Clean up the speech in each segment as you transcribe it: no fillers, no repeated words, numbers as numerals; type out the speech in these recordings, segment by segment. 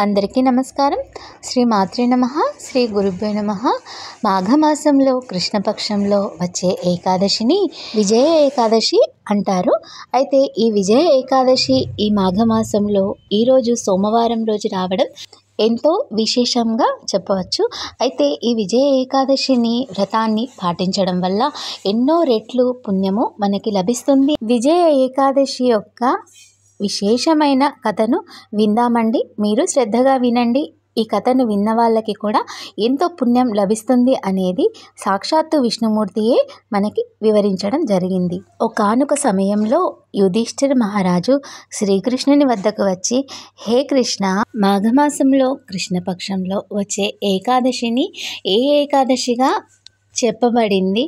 అందరికీ నమస్కారం. శ్రీ మాత్రే నమః. శ్రీ గురుభ్యో నమః. మాఘమాసంలో కృష్ణపక్షంలో వచ్చే ఏకాదశిని విజయ ఏకాదశి అంటారు. అయితే ఈ విజయ ఏకాదశి ఈ మాఘమాసంలో ఈరోజు సోమవారం రోజు రావడం ఎంతో విశేషంగా చెప్పవచ్చు. అయితే ఈ విజయ ఏకాదశిని వ్రతాన్ని పాటించడం వల్ల ఎన్నో రెట్లు పుణ్యము మనకి లభిస్తుంది. విజయ ఏకాదశి యొక్క విశేషమైన కథను విందామండి. మీరు శ్రద్ధగా వినండి. ఈ కథను విన్న వాళ్ళకి కూడా ఎంతో పుణ్యం లభిస్తుంది అనేది సాక్షాత్తు విష్ణుమూర్తియే మనకి వివరించడం జరిగింది. ఒకానొక సమయంలో యుధిష్ఠిర మహారాజు శ్రీకృష్ణుని వద్దకు వచ్చి, హే కృష్ణ, మాఘమాసంలో కృష్ణపక్షంలో వచ్చే ఏకాదశిని ఏ ఏకాదశిగా చెప్పబడింది?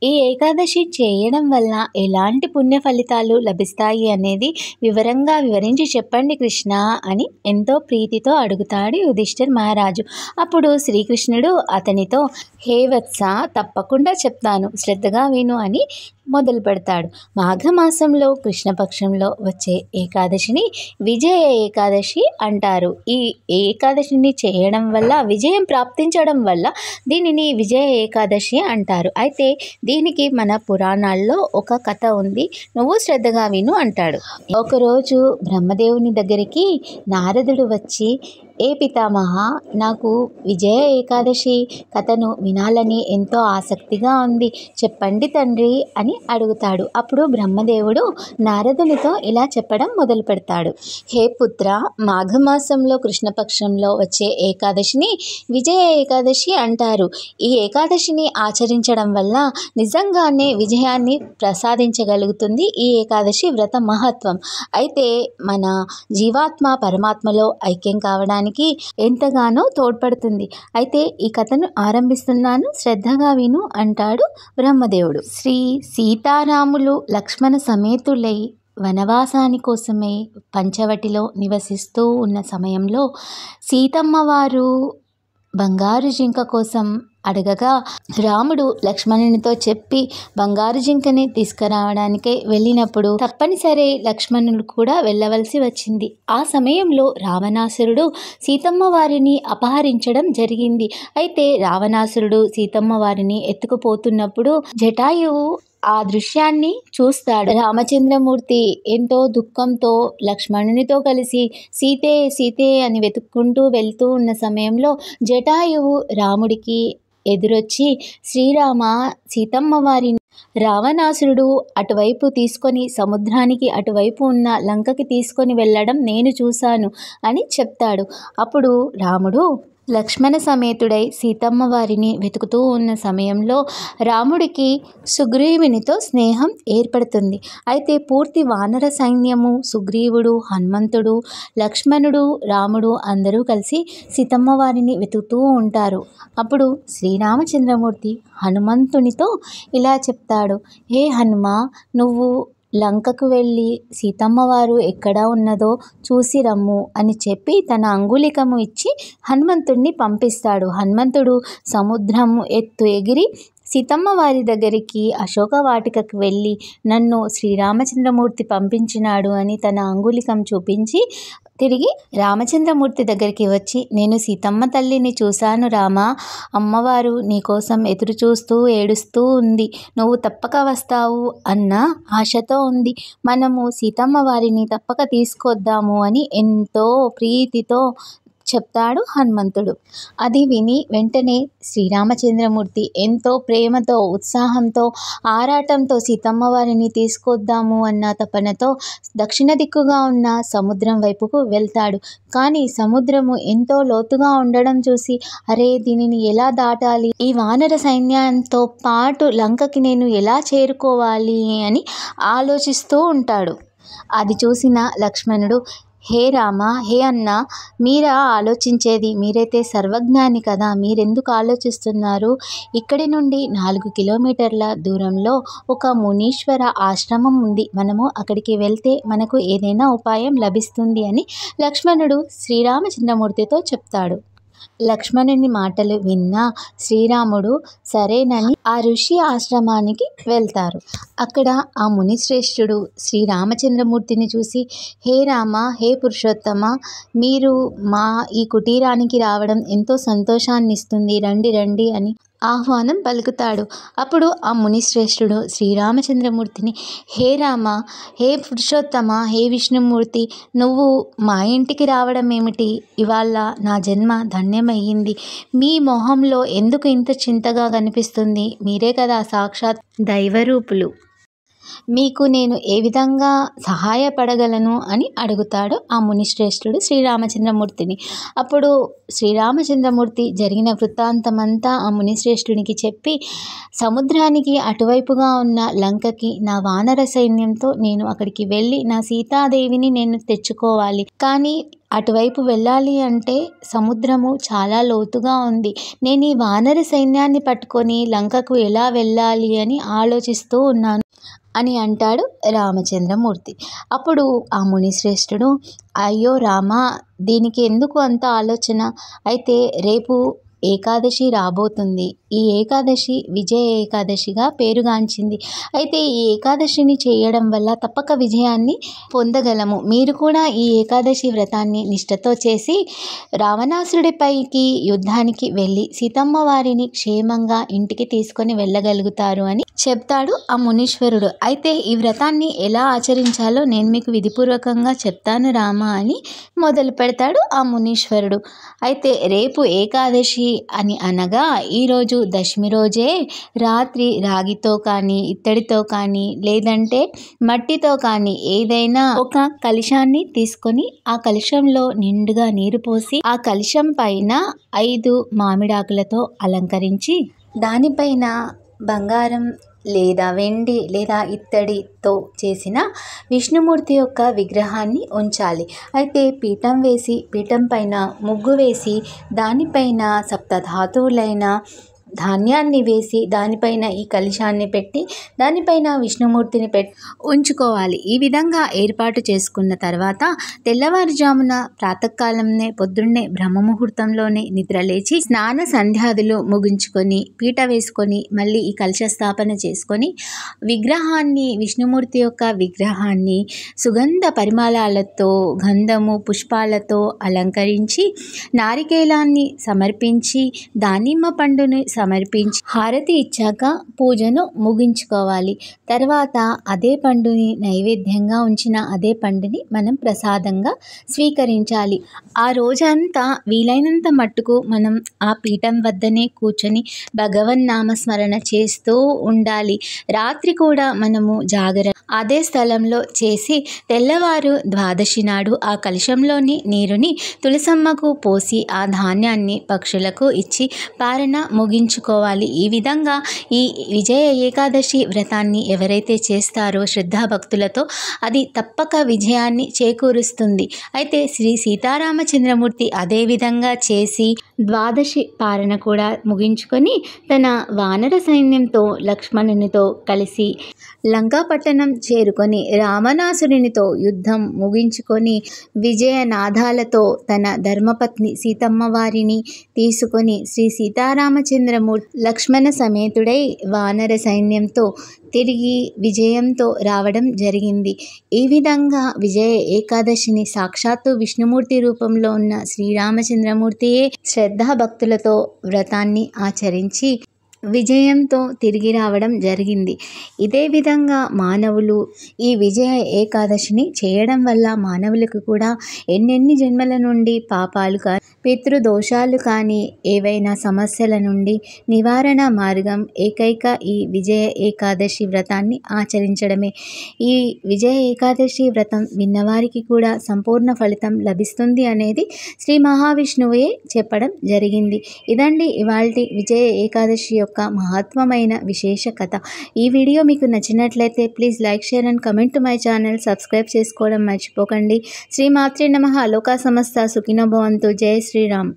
ఈ ఏకాదశి చేయడం వల్ల ఎలాంటి పుణ్య ఫలితాలు లభిస్తాయి అనేది వివరంగా వివరించి చెప్పండి కృష్ణ అని ఎంతో ప్రీతితో అడుగుతాడు యుధిష్ఠిర్ మహారాజు. అప్పుడు శ్రీకృష్ణుడు అతనితో, హే వత్స, తప్పకుండా చెప్తాను, శ్రద్ధగా విను అని మొదలు పెడతాడు. మాఘమాసంలో కృష్ణపక్షంలో వచ్చే ఏకాదశిని విజయ ఏకాదశి అంటారు. ఈ ఏకాదశిని చేయడం వల్ల విజయం ప్రాప్తించడం వల్ల దీనిని విజయ ఏకాదశి అంటారు. అయితే దీనికి మన పురాణాల్లో ఒక కథ ఉంది, నువ్వు శ్రద్ధగా విను అంటాడు. ఒకరోజు బ్రహ్మదేవుని దగ్గరికి నారదుడు వచ్చి, ఏ పితామహ, నాకు విజయ ఏకాదశి కథను వినాలని ఎంతో ఆసక్తిగా ఉంది, చెప్పండి తండ్రి అని అడుగుతాడు. అప్పుడు బ్రహ్మదేవుడు నారదునితో ఇలా చెప్పడం మొదలు పెడతాడు. హే పుత్ర, మాఘమాసంలో కృష్ణపక్షంలో వచ్చే ఏకాదశిని విజయ ఏకాదశి అంటారు. ఈ ఏకాదశిని ఆచరించడం వల్ల నిజంగానే విజయాన్ని ప్రసాదించగలుగుతుంది ఈ ఏకాదశి వ్రత మహత్వం. అయితే మన జీవాత్మ పరమాత్మలో ఐక్యం కావడానికి ఎంతగానో తోడ్పడుతుంది. అయితే ఈ కథను ఆరంభిస్తున్నాను, శ్రద్ధగా విను అంటాడు బ్రహ్మదేవుడు. శ్రీ సీతారాములు లక్ష్మణ సమేతులై వనవాసాని కోసమే పంచవటిలో నివసిస్తూ ఉన్న సమయంలో సీతమ్మ వారు బంగారు జింక కోసం అడగగా రాముడు లక్ష్మణునితో చెప్పి బంగారు జింకని తీసుకురావడానికే వెళ్ళినప్పుడు తప్పనిసరి లక్ష్మణుడు కూడా వెళ్ళవలసి వచ్చింది. ఆ సమయంలో రావణాసురుడు సీతమ్మ వారిని అపహరించడం జరిగింది. అయితే రావణాసురుడు సీతమ్మ వారిని ఎత్తుకుపోతున్నప్పుడు జటాయువు ఆ దృశ్యాన్ని చూస్తాడు. రామచంద్రమూర్తి ఎంతో దుఃఖంతో లక్ష్మణునితో కలిసి సీతే సీతే అని వెతుక్కుంటూ వెళ్తూ ఉన్న సమయంలో జటాయువు రాముడికి ఎదురొచ్చి, శ్రీరామ, సీతమ్మ వారిని రావణాసురుడు అటువైపు తీసుకొని సముద్రానికి అటువైపు ఉన్న లంకకి తీసుకొని వెళ్ళడం నేను చూశాను అని చెప్తాడు. అప్పుడు రాముడు లక్ష్మణ సమేతుడై సీతమ్మ వారిని వెతుకుతూ ఉన్న సమయంలో రాముడికి సుగ్రీవునితో స్నేహం ఏర్పడుతుంది. అయితే పూర్తి వానర సైన్యము, సుగ్రీవుడు, హనుమంతుడు, లక్ష్మణుడు, రాముడు అందరూ కలిసి సీతమ్మ వారిని వెతుకుతూ ఉంటారు. అప్పుడు శ్రీరామచంద్రమూర్తి హనుమంతునితో ఇలా చెప్తాడు, హే హనుమ, నువ్వు లంకకు వెళ్ళి సీతమ్మ వారు ఎక్కడ ఉన్నదో చూసి రమ్ము అని చెప్పి తన అంగుళికము ఇచ్చి హనుమంతుడిని పంపిస్తాడు. హనుమంతుడు సముద్రం ఎత్తు ఎగిరి సీతమ్మ వారి దగ్గరికి అశోక వాటికకు వెళ్ళి నన్ను శ్రీరామచంద్రమూర్తి పంపించినాడు అని తన అంగుళికం చూపించి తిరిగి రామచంద్రమూర్తి దగ్గరికి వచ్చి, నేను సీతమ్మ తల్లిని చూశాను రామా, అమ్మవారు నీకోసం ఎదురు చూస్తూ ఏడుస్తూ ఉంది, నువ్వు తప్పక వస్తావు అన్న ఆశతో ఉంది, మనము సీతమ్మ వారిని తప్పక తీసుకొద్దాము అని ఎంతో ప్రీతితో చెప్తాడు హనుమంతుడు. అది విని వెంటనే శ్రీరామచంద్రమూర్తి ఎంతో ప్రేమతో, ఉత్సాహంతో, ఆరాటంతో సీతమ్మ వారిని తీసుకొద్దాము అన్న తపనతో దక్షిణ దిక్కుగా ఉన్న సముద్రం వైపుకు వెళ్తాడు. కానీ సముద్రము ఎంతో లోతుగా ఉండడం చూసి, అరే, దీనిని ఎలా దాటాలి, ఈ వానర సైన్యంతో పాటు లంకకి నేను ఎలా చేరుకోవాలి అని ఆలోచిస్తూ ఉంటాడు. అది చూసిన లక్ష్మణుడు, హే రామ, హే అన్న, మీరా ఆలోచించేది, మీరైతే సర్వజ్ఞాని కదా, మీరెందుకు ఆలోచిస్తున్నారు? ఇక్కడి నుండి 4 కిలోమీటర్ల దూరంలో ఒక మునీశ్వర ఆశ్రమం ఉంది, మనము అక్కడికి వెళ్తే మనకు ఏదైనా ఉపాయం లభిస్తుంది అని లక్ష్మణుడు శ్రీరామచంద్రమూర్తితో చెప్తాడు. లక్ష్మణుని మాటలు విన్న శ్రీరాముడు సరేనని ఆ ఋషి ఆశ్రమానికి వెళ్తారు. అక్కడ ఆ మునిశ్రేష్ఠుడు శ్రీరామచంద్రమూర్తిని చూసి, హే రామ, హే పురుషోత్తమ, మీరు మా ఈ కుటీరానికి రావడం ఎంతో సంతోషాన్ని ఇస్తుంది, రండి రండి అని ఆహ్వానం పలుకుతాడు. అప్పుడు ఆ మునిశ్రేష్ఠుడు శ్రీరామచంద్రమూర్తిని, హే రామ, హే పురుషోత్తమ, హే విష్ణుమూర్తి, నువ్వు మా ఇంటికి రావడం ఏమిటి? ఇవాళ నా జన్మ ధన్యమయ్యింది. మీ మొహంలో ఎందుకు ఇంత చింతగా కనిపిస్తుంది? మీరే కదా సాక్షాత్ దైవరూపులు. మీకు నేను ఏ విధంగా సహాయపడగలను అని అడుగుతాడు ఆ మునిశ్రేష్ఠుడు శ్రీరామచంద్రమూర్తిని. అప్పుడు శ్రీరామచంద్రమూర్తి జరిగిన వృత్తాంతమంతా ఆ మునిశ్రేష్ఠునికి చెప్పి, సముద్రానికి అటువైపుగా ఉన్న లంకకి నా వానర సైన్యంతో నేను అక్కడికి వెళ్ళి నా సీతాదేవిని నేను తెచ్చుకోవాలి. కానీ అటువైపు వెళ్ళాలి అంటే సముద్రము చాలా లోతుగా ఉంది. నేను ఈ వానర సైన్యాన్ని పట్టుకొని లంకకు ఎలా వెళ్ళాలి అని ఆలోచిస్తూ ఉన్నాను అని అంటాడు రామచంద్రమూర్తి. అప్పుడు ఆ మునిశ్రేష్ఠుడు, అయ్యో రామ, దీనికి ఎందుకు అంత ఆలోచన? అయితే రేపు ఏకాదశి రాబోతుంది. ఈ ఏకాదశి విజయ ఏకాదశిగా పేరుగాంచింది. అయితే ఈ ఏకాదశిని చేయడం వల్ల తప్పక విజయాన్ని పొందగలము. మీరు కూడా ఈ ఏకాదశి వ్రతాన్ని నిష్ఠతో చేసి రావణాసురుడిపైకి యుద్ధానికి వెళ్ళి సీతమ్మ వారిని క్షేమంగా ఇంటికి తీసుకొని వెళ్ళగలుగుతారు అని చెప్తాడు ఆ మునీశ్వరుడు. అయితే ఈ వ్రతాన్ని ఎలా ఆచరించాలో నేను మీకు విధిపూర్వకంగా చెప్తాను రామ అని మొదలు పెడతాడు ఆ మునీశ్వరుడు. అయితే రేపు ఏకాదశి అని అనగా ఈరోజు దశమి రోజే రాత్రి రాగితో కానీ, ఇత్తడితో కానీ, లేదంటే మట్టితో కానీ ఏదైనా ఒక కలశాన్ని తీసుకొని ఆ కలశంలో నిండుగా నీరు పోసి ఆ కలశం పైన 5 మామిడాకులతో అలంకరించి దానిపైన బంగారం లేదా వెండి లేదా ఇత్తడితో చేసిన విష్ణుమూర్తి యొక్క విగ్రహాన్ని ఉంచాలి. అయితే పీఠం వేసి పీఠం పైన ముగ్గు వేసి దానిపైన సప్తధాతువులైన ధాన్యాన్ని వేసి దానిపైన ఈ కలశాన్ని పెట్టి దానిపైన విష్ణుమూర్తిని ఉంచుకోవాలి. ఈ విధంగా ఏర్పాటు చేసుకున్న తర్వాత తెల్లవారుజామున ప్రాతకాలంనే పొద్దున్నే బ్రహ్మముహూర్తంలోనే నిద్రలేచి స్నాన సంధ్యాదులు ముగించుకొని పీట వేసుకొని మళ్ళీ ఈ కలశ స్థాపన చేసుకొని విగ్రహాన్ని, విష్ణుమూర్తి యొక్క విగ్రహాన్ని సుగంధ పరిమళాలతో, గంధము, పుష్పాలతో అలంకరించి నారికేలాన్ని సమర్పించి దానిమ్మ పండుని సమర్పించి హారతి ఇచ్చాక పూజను ముగించుకోవాలి. తర్వాత అదే పండుని నైవేద్యంగా ఉంచిన అదే పండుని మనం ప్రసాదంగా స్వీకరించాలి. ఆ రోజంతా వీలైనంత మట్టుకు మనం ఆ పీఠం వద్దనే కూర్చొని భగవన్నామస్మరణ చేస్తూ ఉండాలి. రాత్రి కూడా మనము జాగరణ అదే స్థలంలో చేసి తెల్లవారు ద్వాదశి నాడు ఆ కలశంలోని నీరుని తులసమ్మకు పోసి ఆ ధాన్యాన్ని పక్షులకు ఇచ్చి పారణ ముగించుకోవాలి. ఈ విధంగా ఈ విజయ ఏకాదశి వ్రతాన్ని ఎవరైతే చేస్తారో శ్రద్ధాభక్తులతో అది తప్పక విజయాన్ని చేకూరుస్తుంది. అయితే శ్రీ సీతారామచంద్రమూర్తి అదే విధంగా చేసి ద్వాదశి పారణ కూడా ముగించుకొని తన వానర సైన్యంతో లక్ష్మణునితో కలిసి లంకాపట్టణం చేరుకొని రావణాసురునితో యుద్ధం ముగించుకొని విజయనాదాలతో తన ధర్మపత్ని సీతమ్మ వారిని తీసుకొని శ్రీ సీతారామచంద్రమూర్తి లక్ష్మణ సమేతుడై వానర సైన్యంతో తిరిగి విజయంతో రావడం జరిగింది. ఈ విధంగా విజయ ఏకాదశిని సాక్షాత్తు విష్ణుమూర్తి రూపంలో ఉన్న శ్రీరామచంద్రమూర్తియే శ్రద్ధాభక్తులతో వ్రతాన్ని ఆచరించి విజయంతో తిరిగి రావడం జరిగింది. ఇదే విధంగా మానవులు ఈ విజయ ఏకాదశిని చేయడం వల్ల మానవులకు కూడా ఎన్నెన్ని జన్మల నుండి పాపాలు కానీ పితృదోషాలు కానీ ఏవైనా సమస్యల నుండి నివారణ మార్గం ఏకైక ఈ విజయ ఏకాదశి వ్రతాన్ని ఆచరించడమే. ఈ విజయ ఏకాదశి వ్రతం విన్నవారికి కూడా సంపూర్ణ ఫలితం లభిస్తుంది అనేది శ్రీ మహావిష్ణువే చెప్పడం జరిగింది. ఇదండి ఇవాల్టి విజయ ఏకాదశి యొక్క మహత్వమైన విశేష కథ. ఈ వీడియో మీకు నచ్చినట్లయితే please like, share and comment to my channel. Subscribe చేసుకోవడం మర్చిపోకండి. శ్రీ మాత్రే నమః. లోకా సమస్త సుఖినో భవంతు. జై శ్రీరామ్.